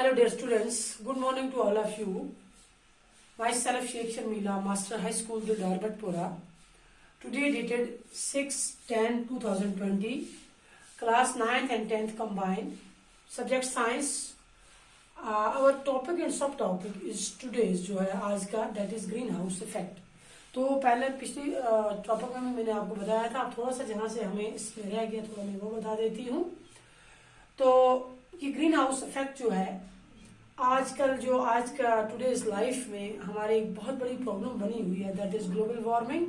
Hello dear students, good morning to all of you. Myself Sheikh Sharmila, Master High School, Darbatpura. Today dated 6/10/2020, class 9th and 10th combined, subject science. Our topic and subtopic is today's जो है आज का, that is green house effect. तो पहले पिछली topic में मैंने आपको बताया था, अब थोड़ा सा जहाँ से हमें इसमें रह गया थोड़ा मैं वो बता देती हूँ. तो ये ग्रीन हाउस इफेक्ट जो है आजकल जो आज का टुडेज लाइफ में हमारे एक बहुत बड़ी प्रॉब्लम बनी हुई है, दैट इज ग्लोबल वार्मिंग.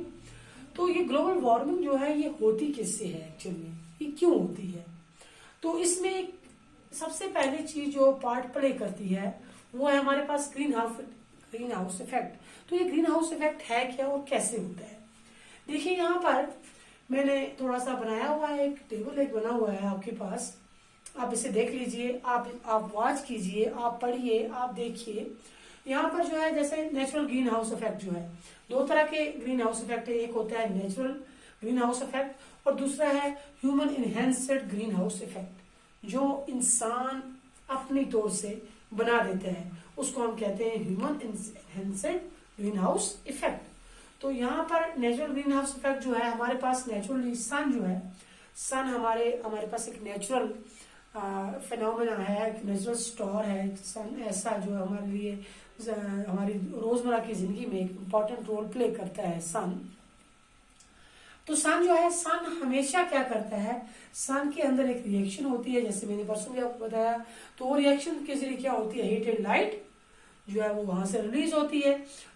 तो ये ग्लोबल वार्मिंग जो है ये होती किससे है एक्चुअली, ये क्यों होती है? तो इसमें सबसे पहली चीज जो पार्ट प्ले करती है वो है हमारे पास ग्रीन हाउस इफेक्ट. तो ये ग्रीन हाउस इफेक्ट है क्या और कैसे होता है? देखिए यहाँ पर मैंने थोड़ा सा बनाया हुआ है, एक टेबल एक बना हुआ है आपके पास, आप इसे देख लीजिए, आप वॉच कीजिए, आप पढ़िए, आप देखिए. यहाँ पर जो है जैसे नेचुरल ग्रीन हाउस इफेक्ट जो है, दो तरह के ग्रीन हाउस इफेक्ट है. एक होता है नेचुरल ग्रीन हाउस इफेक्ट और दूसरा है human enhanced green house effect, जो इंसान अपनी तौर से बना देते हैं, उसको हम कहते हैं human enhanced green house effect. तो यहाँ पर नेचुरल ग्रीन हाउस इफेक्ट जो है हमारे पास नेचुरली सन जो है, सन हमारे पास एक नेचुरल फिनोमेना है, एक नेचुरल स्टोर है. सन ऐसा जो हमारे लिए हमारी रोजमर्रा की जिंदगी में एक इम्पोर्टेंट रोल प्ले करता है सन. तो सन जो है, सन हमेशा क्या करता है, सन के अंदर एक रिएक्शन होती है, जैसे मैंने परसों भी आपको बताया. तो वो रिएक्शन के जरिए क्या होती है, हीट एंड लाइट जो है वो वहां से रिलीज होती है.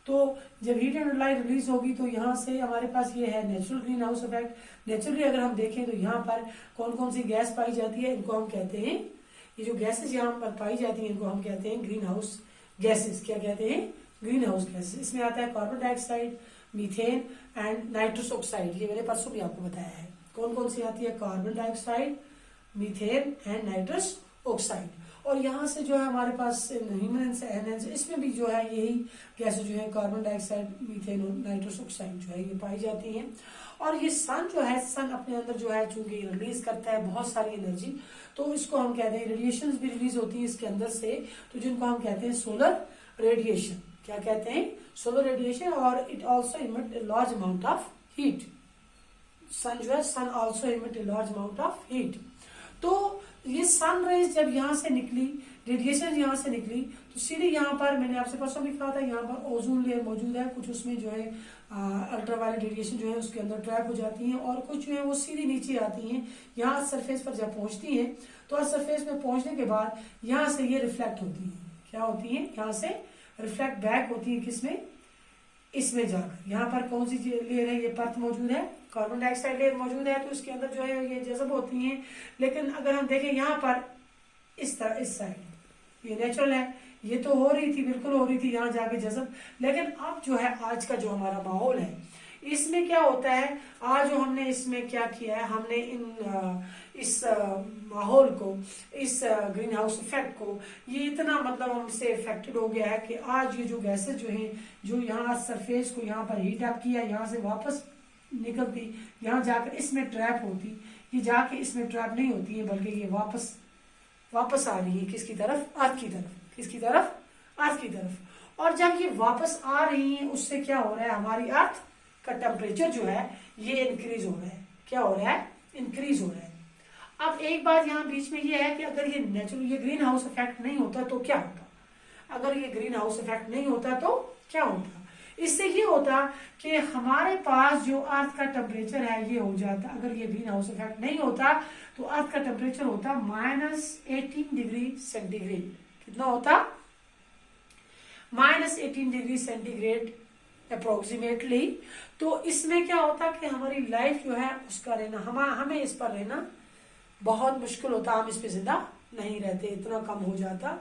तो जब हीट एंड लाइट रिलीज होगी तो यहाँ से हमारे पास ये है natural green house effect. Naturally अगर हम देखें तो यहाँ पर कौन कौन सी गैस पाई जाती है, इनको हम कहते हैं, ये जो गैसेस यहाँ पर पाई जाती हैं इनको हम कहते हैं ग्रीन हाउस गैसेस. क्या कहते हैं? Green house gases. इसमें आता है carbon dioxide, methane and nitrous oxide. ये मैंने परसों भी आपको बताया है. कौन कौन सी आती है? Carbon dioxide, methane and nitrous oxide. और यहाँ से जो है हमारे पास ह्यूमन इसमें भी जो है यही गैसेस जो है कार्बन डाइऑक्साइड, मीथेन और नाइट्रस ऑक्साइड जो है ये पाई जाती हैं. और ये सन जो है, सन अपने अंदर जो है चूंकि रिलीज करता है बहुत सारी एनर्जी, तो इसको हम कहते हैं, रेडिएशन भी रिलीज होती है इसके अंदर से, तो जिनको हम कहते हैं सोलर रेडिएशन. क्या कहते हैं? Solar radiation. और it also emit large amount of heat. Sun जो है, sun also emit large amount of heat. तो ये सन रेज जब यहाँ से निकली, रेडिएशन यहाँ से निकली, तो सीधे यहाँ पर मैंने आपसे परसों भी कहा था, यहाँ पर ओजोन लेयर मौजूद है. कुछ उसमें जो है अल्ट्रावायलेट रेडिएशन जो है उसके अंदर ट्रैप हो जाती हैं, और कुछ जो है वो सीधी नीचे आती हैं. यहाँ सरफेस पर जब पहुंचती हैं तो सरफेस में पहुंचने के बाद यहाँ से ये रिफ्लेक्ट होती है. क्या होती है? यहाँ से रिफ्लेक्ट बैक होती है. किसमें? इसमें जाकर. यहाँ पर कौन सी लेयर है? ये परत मौजूद है, कार्बन डाइऑक्साइड लेयर मौजूद है, तो इसके अंदर जो है ये जज़ब होती हैं. लेकिन अगर हम देखें यहाँ पर इस तरह, इस साइड ये नेचुरल है, ये तो हो रही थी, बिल्कुल हो रही थी यहाँ जाके जज़ब. लेकिन अब जो है आज का जो हमारा माहौल है, इसमें क्या होता है, आज जो हमने इसमें क्या किया है, हमने इस माहौल को, इस ग्रीन हाउस इफेक्ट को, ये इतना मतलब हमसे इफेक्टेड हो गया है कि आज ये जो गैसेस जो हैं, जो यहाँ सरफेस को यहाँ पर हीट अप किया, यहाँ से वापस निकलती, यहाँ जाकर इसमें ट्रैप होती, ये जाके इसमें ट्रैप नहीं होती है, बल्कि ये वापस आ रही है किसकी तरफ? अर्थ की तरफ. किसकी तरफ? अर्थ की तरफ. और जब ये वापस आ रही है, उससे क्या हो रहा है, हमारी अर्थ का टेम्परेचर जो है ये इंक्रीज हो रहा है. क्या हो रहा है? इंक्रीज हो रहा है. अब एक बात यहाँ बीच में ये है कि अगर ये नेचुरल, ये ग्रीन हाउस इफेक्ट नहीं होता तो क्या होता? अगर ये ग्रीन हाउस इफेक्ट नहीं होता तो क्या होता? इससे ये होता कि हमारे पास जो अर्थ का टेम्परेचर है ये हो जाता, अगर ये ग्रीन हाउस इफेक्ट नहीं होता तो अर्थ का टेम्परेचर होता -18 डिग्री सेंटीग्रेड. कितना होता? -18 डिग्री सेंटीग्रेड अप्रोक्सीमेटली. तो इसमें क्या होता कि हमारी लाइफ जो है उसका रहना, हमें इस पर रहना बहुत मुश्किल होता, हम इस पे जिंदा नहीं रहते, इतना कम हो जाता.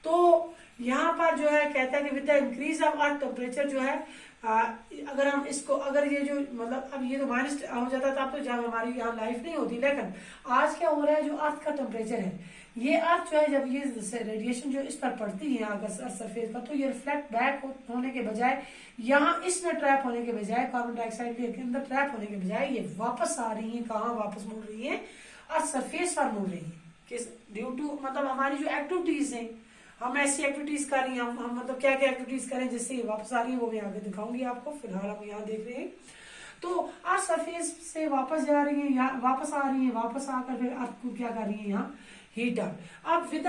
तो यहाँ पर जो है कहता है कि with the increase of earth temperature जो है, अगर हम इसको, अगर ये जो मतलब अब ये तो माइनस हो जाता था, तो जब हमारी यहाँ लाइफ नहीं होती. लेकिन आज क्या हो रहा है, जो अर्थ का टेम्परेचर है, ये अर्थ जो है जब ये रेडिएशन जो इस पर पड़ती है अगर सरफेस पर, तो ये रिफ्लेक्ट बैक होने के बजाय, यहाँ इसमें ट्रैप होने के बजाय, कार्बन डाइऑक्साइड के अंदर ट्रैप होने के बजाय ये वापस आ रही है. कहाँ वापस मुड़ रही है? अर्थ सरफेस पर मुड़ रही है. किस ड्यू टू, मतलब हमारी जो एक्टिविटीज हैं, हम ऐसी एक्टिविटीज कर रही हैं, हम मतलब क्या क्या एक्टिविटीज करें जिससे ये वापस आ रही है वो मैं आगे दिखाऊंगी आपको। फिलहाल हम यहाँ देख रहे हैं तो अर्थ सरफेस से वापस जा रही है, यहाँ वापस आ रही है, वापस आकर फिर अर्थ को क्या कर रही है यहाँ हीट अप। अब with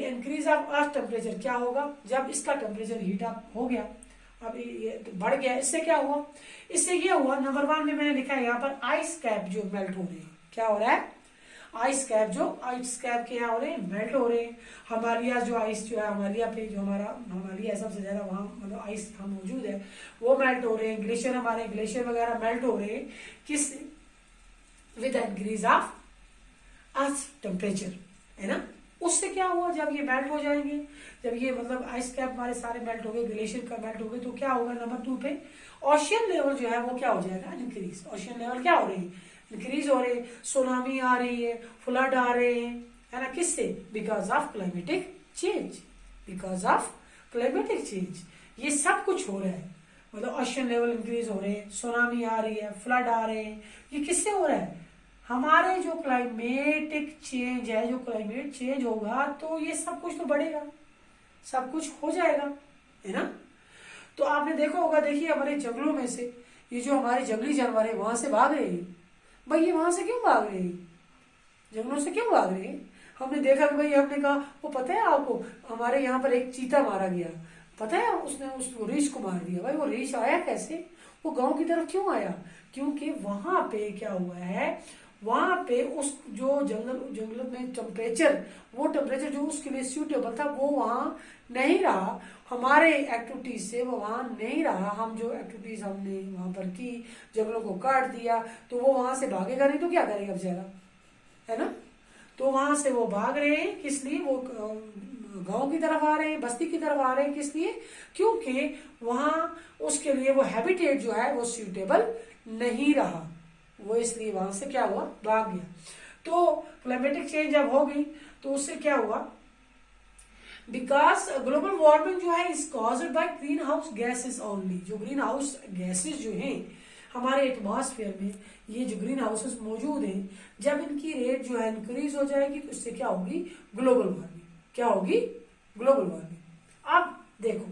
increase of earth temperature क्या होगा, जब इसका टेम्परेचर हीट अप हो गया, अब ये तो बढ़ गया, इससे क्या हुआ, इससे ये हुआ नंबर 1 में मैंने लिखा है यहाँ पर आइस कैप जो मेल्ट हो रहे हैं। क्या हो रहा है, आइस कैप क्या हो रहे हैं, मेल्ट हो रहे हैं। हिमालय जो आइस जो है, हिमालय पे जो हमारा हिमालय सबसे ज्यादा वहां मतलब आइस का मौजूद है वो मेल्ट हो रहे हैं। ग्लेशियर हमारे ग्लेशियर वगैरह मेल्ट हो रहे हैं किस, with increase of earth temperature, है ना। उससे क्या हुआ, जब ये मेल्ट हो जाएंगे, जब ये मतलब आइस कैप हमारे सारे मेल्ट हो गए, ग्लेशियर का मेल्ट हो गए, तो क्या होगा नंबर 2 पे ओशियन लेवल जो है वो क्या हो जाएगा, इंक्रीज। ओशियन लेवल क्या हो रहे हैं, इंक्रीज हो रहे हैं। सुनामी आ रही है, फ्लड आ रहे हैं, है ना, किससे, because of climatic change, because of climatic change ये सब कुछ हो रहा है। मतलब ओशियन लेवल इंक्रीज हो रहे हैं, सुनामी आ रही है, फ्लड आ रहे हैं, ये किससे हो रहा है, हमारे जो क्लाइमेटिक चेंज है, जो क्लाइमेट चेंज होगा तो ये सब कुछ तो बढ़ेगा, सब कुछ हो जाएगा, है ना। तो आपने देखा होगा, देखिए हमारे जंगलों में से ये जो हमारे जंगली जानवर है वहां से भाग रहे हैं। भाई ये वहां से क्यों भाग रहे हैं, जंगलों से क्यों भाग रहे हैं, हमने देखा कि भाई, हमने कहा वो पता है आपको, हमारे यहाँ पर एक चीता मारा गया, पता है, उसने उस रीछ को मार दिया। भाई वो रीछ आया कैसे, वो गांव की तरफ क्यों आया, क्योंकि वहां पे क्या हुआ है, वहां पे उस जो जंगल में टेम्परेचर, वो टेम्परेचर जो उसके लिए सूटेबल था वो वहां नहीं रहा, हमारे एक्टिविटीज से वो वहां नहीं रहा। हम जो एक्टिविटीज हमने वहां पर की, जंगलों को काट दिया, तो वो वहां से भागेगा नहीं तो क्या करेगा बेचारा, है ना। तो वहां से वो भाग रहे हैं, किस लिए, वो गांव की तरफ आ रहे हैं, बस्ती की तरफ आ रहे हैं, किस लिए, क्योंकि वहां उसके लिए वो हैबिटेट जो है वो सूटेबल नहीं रहा, वो इसलिए वहां से क्या हुआ, भाग गया। तो क्लाइमेटिक चेंज जब हो गई तो उससे क्या हुआ, बिकॉज ग्लोबल वार्मिंग जो है is caused by green house gases only. जो ग्रीन हाउस गैसेस जो हैं हमारे एटमॉस्फेयर में, ये जो ग्रीन हाउसेस मौजूद हैं, जब इनकी रेट जो है इंक्रीज हो जाएगी तो इससे क्या होगी, ग्लोबल वार्मिंग, क्या होगी, ग्लोबल वार्मिंग। अब देखो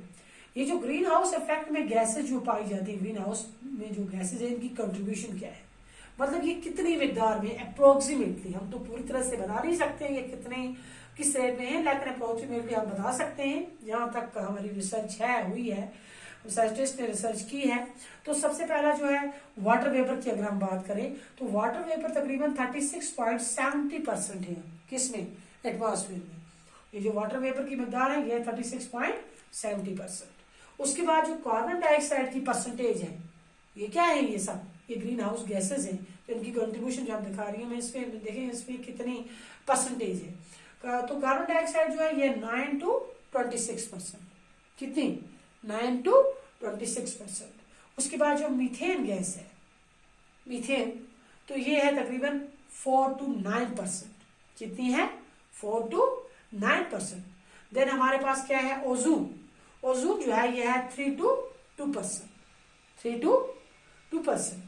ये जो ग्रीन हाउस इफेक्ट में गैसेस जो पाई जाती है, ग्रीन हाउस में जो गैसेस है, इनकी कंट्रीब्यूशन क्या है, मतलब ये कितनी मिकदार में, अप्रोक्सीमेटली, हम तो पूरी तरह से बता नहीं सकते हैं ये कितने किस रेट में है, लेकिन अप्रोक्सीमेटली हम बता सकते हैं, जहां तक हमारी रिसर्च हुई है, साइंटिस्ट ने रिसर्च की है। तो सबसे पहला जो है वाटर वेपर की अगर हम बात करें तो वाटर वेपर तकरीबन 36.70% है, किसमें, एटमॉस्फेयर में। ये जो वाटर वेपर की मिकदार है ये 36.70%। उसके बाद जो कार्बन डाइऑक्साइड की परसेंटेज है, ये क्या है, ये सब ये ग्रीन हाउस गैसेज हैं, तो इनकी कंट्रीब्यूशन जो आप दिखा रही हूँ मैं, इस पे देखें इस पे कितनी परसेंटेज है। तो कार्बन डाइऑक्साइड जो है ये 9 to 26%, कितनी, 9 to 26%। उसके बाद जो मीथेन गैस है, मीथेन, तो ये है तकरीबन 4 to 9%, कितनी है, 4 to 9%। देन हमारे पास क्या है, ओजोन, ओजोन जो है ये है 3 to 2%, 3 to 2%।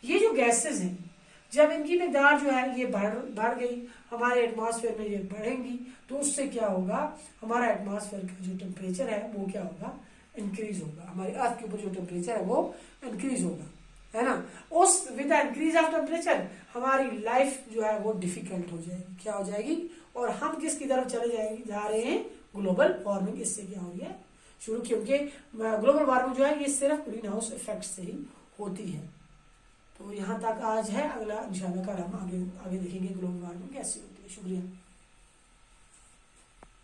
ये जो गैसेस हैं जब इनकी मिकदार जो है ये बढ़ गई, हमारे एटमॉस्फेयर में ये बढ़ेंगी, तो उससे क्या होगा, हमारा एटमॉस्फेयर का जो टेम्परेचर है वो क्या होगा, इंक्रीज होगा, हमारी अर्थ के ऊपर जो टेम्परेचर है वो इंक्रीज होगा, है ना। उस विद इंक्रीज ऑफ टेम्परेचर हमारी लाइफ जो है वो डिफिकल्ट हो जाएगी, क्या हो जाएगी, और हम किसकी तरफ चले जाएंगे, जा रहे हैं ग्लोबल वार्मिंग। इससे क्या हो रही है शुरू, क्योंकि ग्लोबल वार्मिंग जो है ये सिर्फ ग्रीन हाउस इफेक्ट से ही होती है। तो यहाँ तक आज है, अगला इंशाल्लाह कल हम आगे देखेंगे ग्लोबल वार्मिंग कैसे होती है। शुक्रिया।